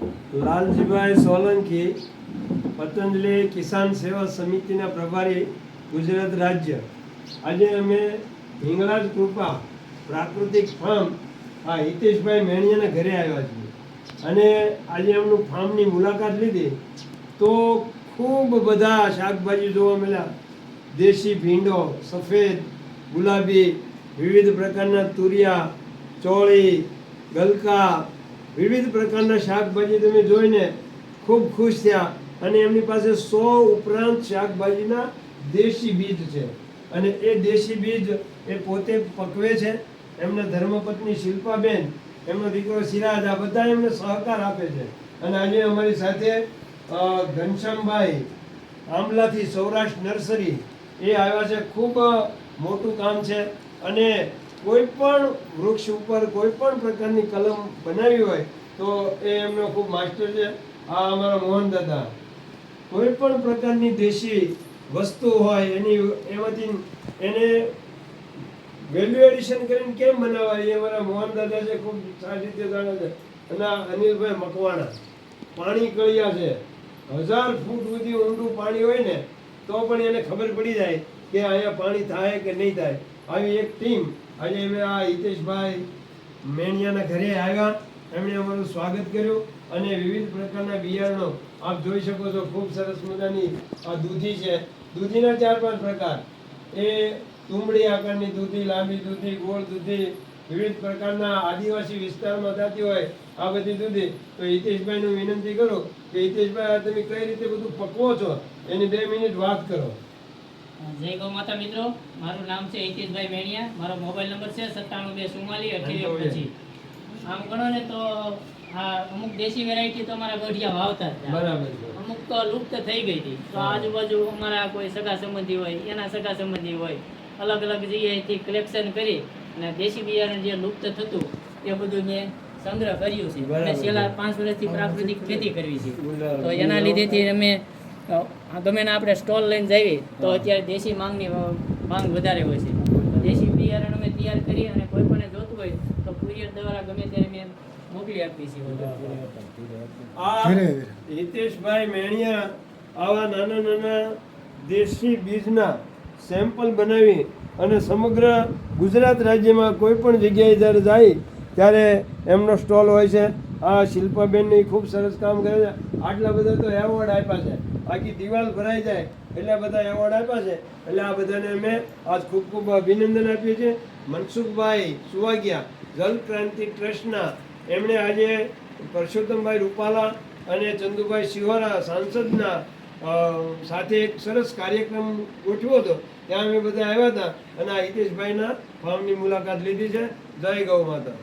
લાલજીભાઈ સોલંકી, પતંજલિ કિસાન સેવા સમિતિના પ્રભારી, ગુજરાત રાજ્ય. આજે અમે હિંગળાજ કૃપા પ્રાકૃતિક ફાર્મ આ હિતેશભાઈ મેણિયાના ઘરે આવ્યા છીએ અને આજે એમનું ફાર્મની મુલાકાત લીધી તો ખૂબ બધા શાકભાજી જોવા મળ્યા. દેશી ભીંડો, સફેદ, ગુલાબી, વિવિધ પ્રકારના તુરિયા, ચોળી, ગલકા, વિવિધ પ્રકારના શાકભાજી તમે જોઈને ખૂબ ખુશ થયા. અને એમની પાસે 100 ઉપરાંત શાકભાજીના દેશી બીજ છે અને એ દેશી બીજ એ પોતે પકવે છે. એમના ધર્મપત્ની શિલ્પાબેન, એમનો દીકરો સિરાજ, આ બધા એમને સહકાર આપે છે. અને આજે અમારી સાથે ઘનશ્યામભાઈ આંબલાથી સૌરાષ્ટ્ર નર્સરી એ આવ્યા છે. ખૂબ મોટું કામ છે અને કોઈ પણ વૃક્ષ ઉપર કોઈ પણ પ્રકારની કલમ બનાવી હોય તો એ એમનો ખૂબ માસ્ટર છે. આ અમારા મોહન દાદા કોઈ પણ પ્રકારની દેશી વસ્તુ હોય એમાંથી એને વેલ્યુ એડિશન કરીને કેમ બનાવાય એ અમારા મોહન દાદા છે, ખૂબ સારી રીતે જાણે છે. અને અનિલભાઈ મકવાણા પાણી કળિયા છે. 1000 ફૂટ સુધી ઊંડું પાણી હોય ને તો પણ એને ખબર પડી જાય કે અહીંયા પાણી થાય કે નહીં થાય. આવી એક ટીમ આજે અમે આ હિતેશભાઈ મેણિયાના ઘરે આવ્યા. એમણે અમારું સ્વાગત કર્યું અને વિવિધ પ્રકારના બિયારણો આપ જોઈ શકો છો. ખૂબ સરસ મજાની આ દૂધી છે. દૂધીના 4-5 પ્રકાર, એ તુંબડી આકારની દૂધી, લાંબી દૂધી, ગોળ દૂધી, વિવિધ પ્રકારના આદિવાસી વિસ્તારમાં થતી હોય આ બધી દૂધી. તો હિતેશભાઈનું વિનંતી કરું કે હિતેશભાઈ તમે કઈ રીતે બધું પકવો છો એની 2 મિનિટ વાત કરો. જય ગૌ માતા મિત્રો, મારું નામ છે હિતેશભાઈ મેણિયા. મારો મોબાઈલ નંબર છે 9724482825. આમ ગણો ને તો આ અમુક દેશી વેરાયટી તો અમારા ગઢિયા વાવતા હતા, બરાબર. અમુક તો લુપ્ત થઈ ગઈ હતી. તો આજુબાજુ અમારા કોઈ સગા સંબંધી હોય, એના સગા સંબંધી હોય, અલગ અલગ જગ્યાએથી કલેક્શન કરી અને દેશી બિયારણ જે લુપ્ત થતું એ બધું મેં સંગ્રહ કર્યું છે. અને છેલ્લા 5 વર્ષથી પ્રાકૃતિક ખેતી કરવી છે. તો એના લીધેથી અમે ગમે ને આપણે સ્ટોલ લઈને જઈએ તો અત્યારે દેશી માંગ વધારે હોય છે. દેશી બિયારણ અમે તૈયાર કરી અને કોઈ પણ જોતું હોય તો કુરિયર દ્વારા ગમે ત્યારે અમે મોકલી આપીએ છીએ. આ હિતેશભાઈ મેણિયા આવા નાના નાના દેશી બીજના સેમ્પલ બનાવી અને સમગ્ર ગુજરાત રાજ્યમાં કોઈ પણ જગ્યાએ જ્યારે જાય ત્યારે એમનો સ્ટોલ હોય છે. આ શિલ્પાબેનની ખૂબ સરસ કામ કરે છે. આટલા બધા તો એવોર્ડ આપ્યા છે, આખી દિવાલ ભરાઈ જાય એટલા બધા એવોર્ડ આપ્યા છે. એટલે આ બધાને અમે આજ ખૂબ ખૂબ અભિનંદન આપીએ છીએ. મનસુખભાઈ સુવાગિયા જલ ક્રાંતિ ટ્રસ્ટના, એમણે આજે પરસોત્તમભાઈ રૂપાલા અને ચંદુભાઈ શિહોરા સાંસદના સાથે એક સરસ કાર્યક્રમ ગોઠવ્યો હતો. ત્યાં અમે બધા આવ્યા હતા અને આ હિતેશભાઈના ફાર્મની મુલાકાત લીધી છે. જય ગૌ માતા.